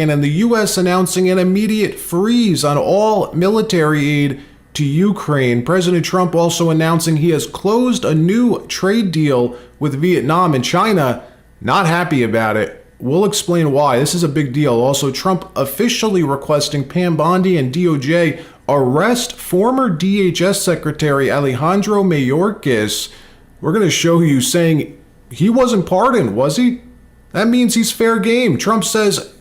and the U.S. announcing an immediate freeze on all military aid to Ukraine. President Trump also announcing he has closed a new trade deal with Vietnam, and China not happy about it. We'll explain why. This is a big deal. Also, Trump officially requesting Pam Bondi and DOJ arrest former DHS Secretary Alejandro Mayorkas. We're going to show you saying he wasn't pardoned, was he? That means he's fair game. Trump says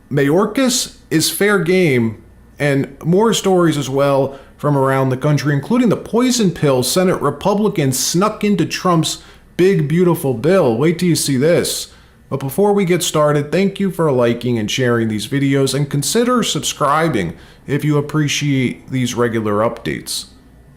Mayorkas is fair game, and more stories as well from around the country, including the poison pill Senate Republicans snuck into Trump's big, beautiful bill. Wait till you see this. But before we get started, thank you for liking and sharing these videos, and consider subscribing if you appreciate these regular updates.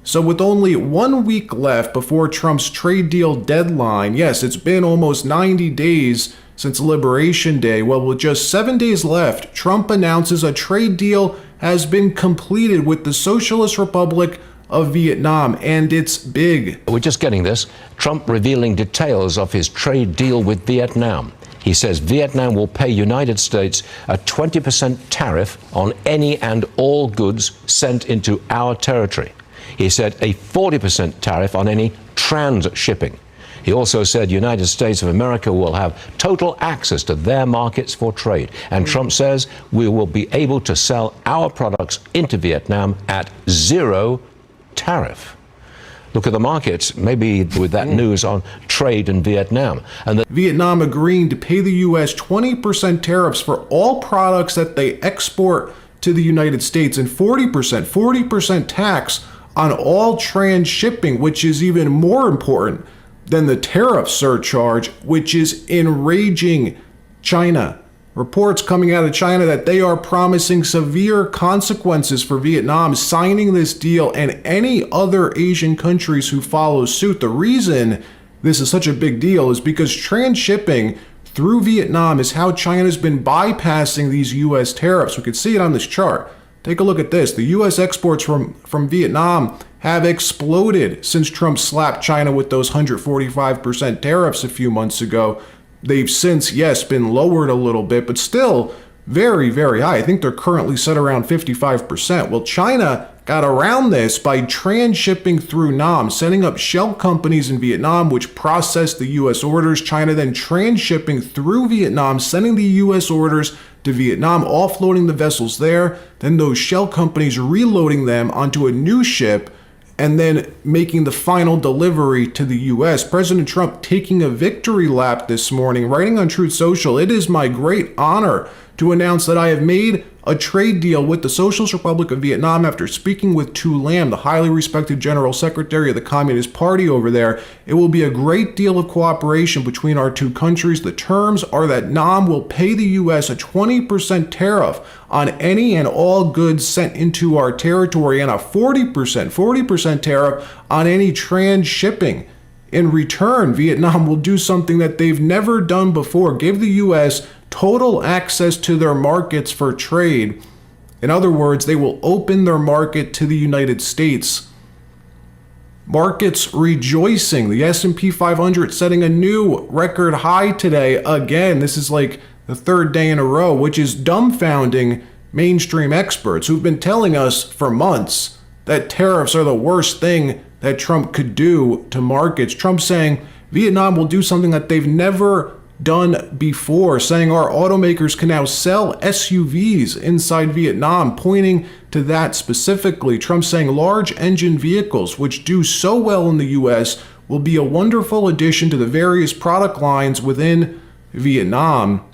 So with only 1 week left before Trump's trade deal deadline, yes, it's been almost 90 days since Liberation Day. Well, with just 7 days left, Trump announces a trade deal has been completed with the Socialist Republic of Vietnam, and it's big. We're just getting this. Trump revealing details of his trade deal with Vietnam. He says Vietnam will pay United States a 20% tariff on any and all goods sent into our territory. He said a 40% tariff on any trans-shipping. He also said United States of America will have total access to their markets for trade. And Trump says we will be able to sell our products into Vietnam at zero tariff. Look at the markets, maybe with that news on trade in Vietnam. And Vietnam agreeing to pay the U.S. 20% tariffs for all products that they export to the United States, and 40% tax on all trans-shipping, which is even more important than the tariff surcharge, which is enraging China. Reports coming out of China that they are promising severe consequences for Vietnam signing this deal and any other Asian countries who follow suit. The reason this is such a big deal is because transshipping through Vietnam is how China's been bypassing these U.S. tariffs. We can see it on this chart. Take a look at this. The U.S. exports from Vietnam have exploded since Trump slapped China with those 145% tariffs a few months ago. They've since, yes, been lowered a little bit, but still very, very high. I think they're currently set around 55%. Well, China got around this by transshipping through Nam, setting up shell companies in Vietnam which process the U.S. orders. China then transshipping through Vietnam, sending the U.S. orders to Vietnam, offloading the vessels there, then those shell companies reloading them onto a new ship, and then making the final delivery to the U.S. President Trump taking a victory lap this morning, writing on Truth Social, "It is my great honor to announce that I have made a trade deal with the Socialist Republic of Vietnam after speaking with Tu Lam, the highly respected General Secretary of the Communist Party over there. It will be a great deal of cooperation between our two countries. The terms are that Nam will pay the U.S. a 20% tariff on any and all goods sent into our territory and a 40% tariff on any trans-shipping. In return, Vietnam will do something that they've never done before, give the U.S. total access to their markets for trade. In other words, they will open their market to the United States." Markets rejoicing. The S&P 500 setting a new record high today. Again, this is like the third day in a row, which is dumbfounding mainstream experts who've been telling us for months that tariffs are the worst thing that Trump could do to markets. Trump saying Vietnam will do something that they've never done before, saying our automakers can now sell SUVs inside Vietnam, pointing to that specifically. Trump saying large engine vehicles, which do so well in the U.S., will be a wonderful addition to the various product lines within Vietnam.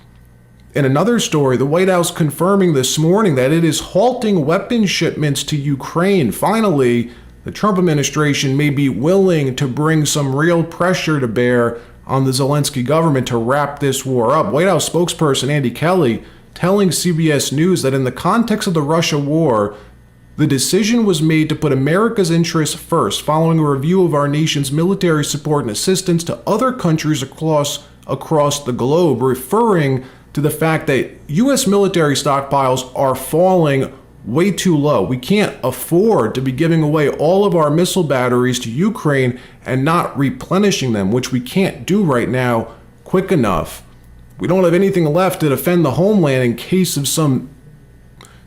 In another story, the White House confirming this morning that it is halting weapons shipments to Ukraine. Finally, the Trump administration may be willing to bring some real pressure to bear on the Zelensky government to wrap this war up. White House spokesperson Andy Kelly telling CBS News that in the context of the Russia war, the decision was made to put America's interests first, following a review of our nation's military support and assistance to other countries across the globe, referring to the fact that U.S. military stockpiles are falling way too low. We can't afford to be giving away all of our missile batteries to Ukraine and not replenishing them, which we can't do right now quick enough. we don't have anything left to defend the homeland in case of some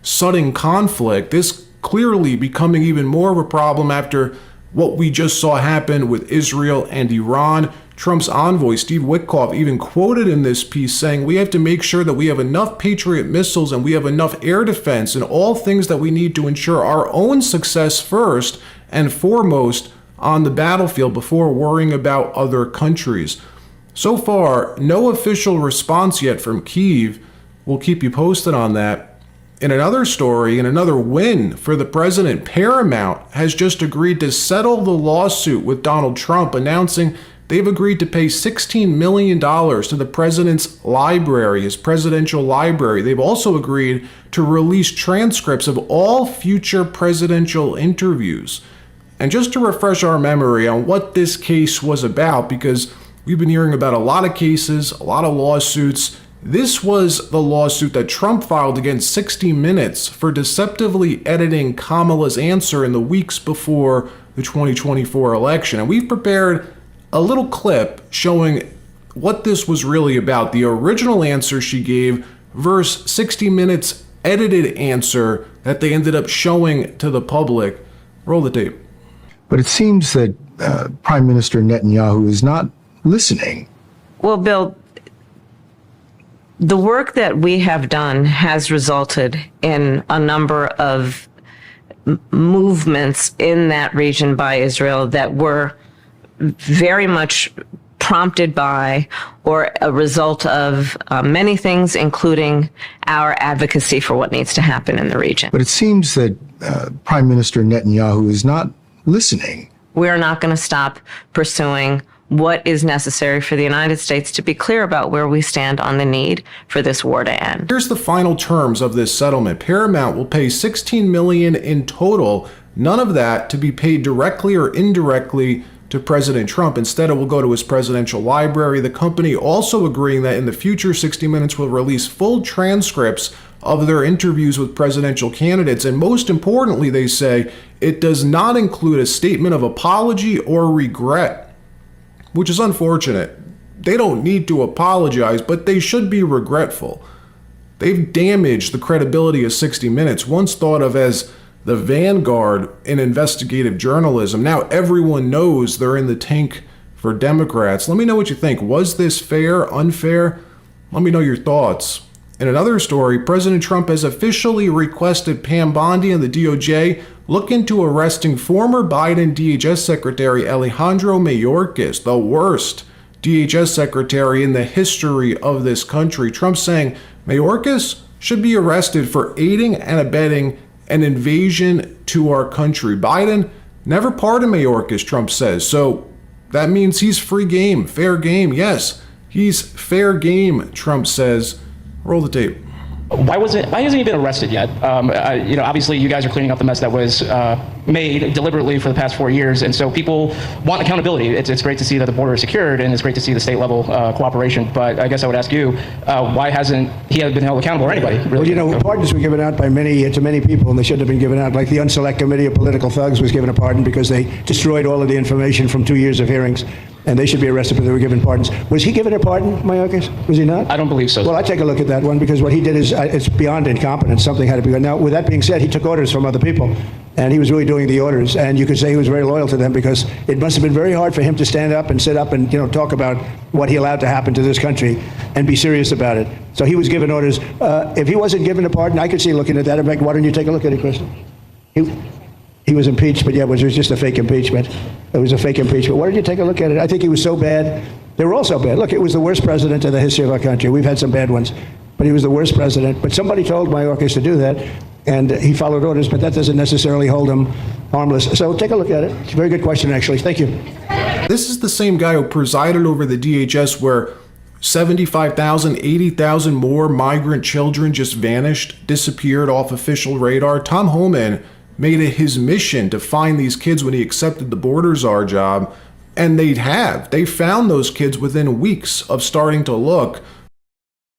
sudden conflict. This clearly becoming even more of a problem after what we just saw happen with Israel and Iran. Trump's envoy, Steve Witkoff, even quoted in this piece saying, we have to make sure that we have enough Patriot missiles and we have enough air defense and all things that we need to ensure our own success first and foremost on the battlefield before worrying about other countries. So far, no official response yet from Kyiv. We'll keep you posted on that. In another story, in another win for the president, Paramount has just agreed to settle the lawsuit with Donald Trump, announcing they've agreed to pay $16 million to the president's library, his presidential library. They've also agreed to release transcripts of all future presidential interviews. And just to refresh our memory on what this case was about, because we've been hearing about a lot of cases, a lot of lawsuits. This was the lawsuit that Trump filed against 60 Minutes for deceptively editing Kamala's answer in the weeks before the 2024 election. And we've prepared a little clip showing what this was really about. The original answer she gave versus 60 Minutes edited answer that they ended up showing to the public. Roll the tape. But it seems that Prime Minister Netanyahu is not listening. Well, Bill, the work that we have done has resulted in a number of movements in that region by Israel that were very much prompted by or a result of many things, including our advocacy for what needs to happen in the region. But it seems that Prime Minister Netanyahu is not listening. We're not going to stop pursuing what is necessary for the United States to be clear about where we stand on the need for this war to end. Here's the final terms of this settlement. Paramount will pay $16 million in total, none of that to be paid directly or indirectly to President Trump. Instead, it will go to his presidential library. The company also agreeing that in the future, 60 Minutes will release full transcripts of their interviews with presidential candidates. And most importantly, they say, it does not include a statement of apology or regret, which is unfortunate. They don't need to apologize, but they should be regretful. They've damaged the credibility of 60 Minutes, once thought of as the vanguard in investigative journalism. Now everyone knows they're in the tank for Democrats. Let me know what you think. Was this fair, unfair? Let me know your thoughts. In another story, President Trump has officially requested Pam Bondi and the DOJ look into arresting former Biden DHS Secretary Alejandro Mayorkas, the worst DHS secretary in the history of this country. Trump saying Mayorkas should be arrested for aiding and abetting an invasion to our country. Biden never pardoned Mayorkas, Trump says. So that means he's free game, fair game. Yes, he's fair game, Trump says. Roll the tape. Why hasn't he been arrested yet? Obviously you guys are cleaning up the mess that was made deliberately for the past 4 years, and so people want accountability. It's great to see that the border is secured, and it's great to see the state level cooperation. But I guess I would ask you, why hasn't he been held accountable, or anybody? Really? Well, pardons were given out by to many people, and they shouldn't have been given out. Like the Unselect Committee of Political Thugs was given a pardon because they destroyed all of the information from 2 years of hearings. And they should be arrested, but they were given pardons. Was he given a pardon, Mayorkas? Was he not? I don't believe so. Well, I take a look at that one because what he did is it's beyond incompetence. Something had to be done. Now, with that being said, he took orders from other people, and he was really doing the orders. And you could say he was very loyal to them because it must have been very hard for him to stand up and sit up and talk about what he allowed to happen to this country and be serious about it. So he was given orders. If he wasn't given a pardon, I could see looking at that. In fact, why don't you take a look at it, Kristen? He was impeached, but yeah, it was just a fake impeachment. It was a fake impeachment. Why don't you take a look at it? I think he was so bad. They were all so bad. Look, it was the worst president in the history of our country. We've had some bad ones, but he was the worst president. But somebody told Mayorkas to do that, and he followed orders, but that doesn't necessarily hold him harmless. So take a look at it. It's a very good question, actually. Thank you. This is the same guy who presided over the DHS where 75,000, 80,000 more migrant children just vanished, disappeared off official radar. Tom Homan made it his mission to find these kids when he accepted the border czar job, and they found those kids within weeks of starting to look.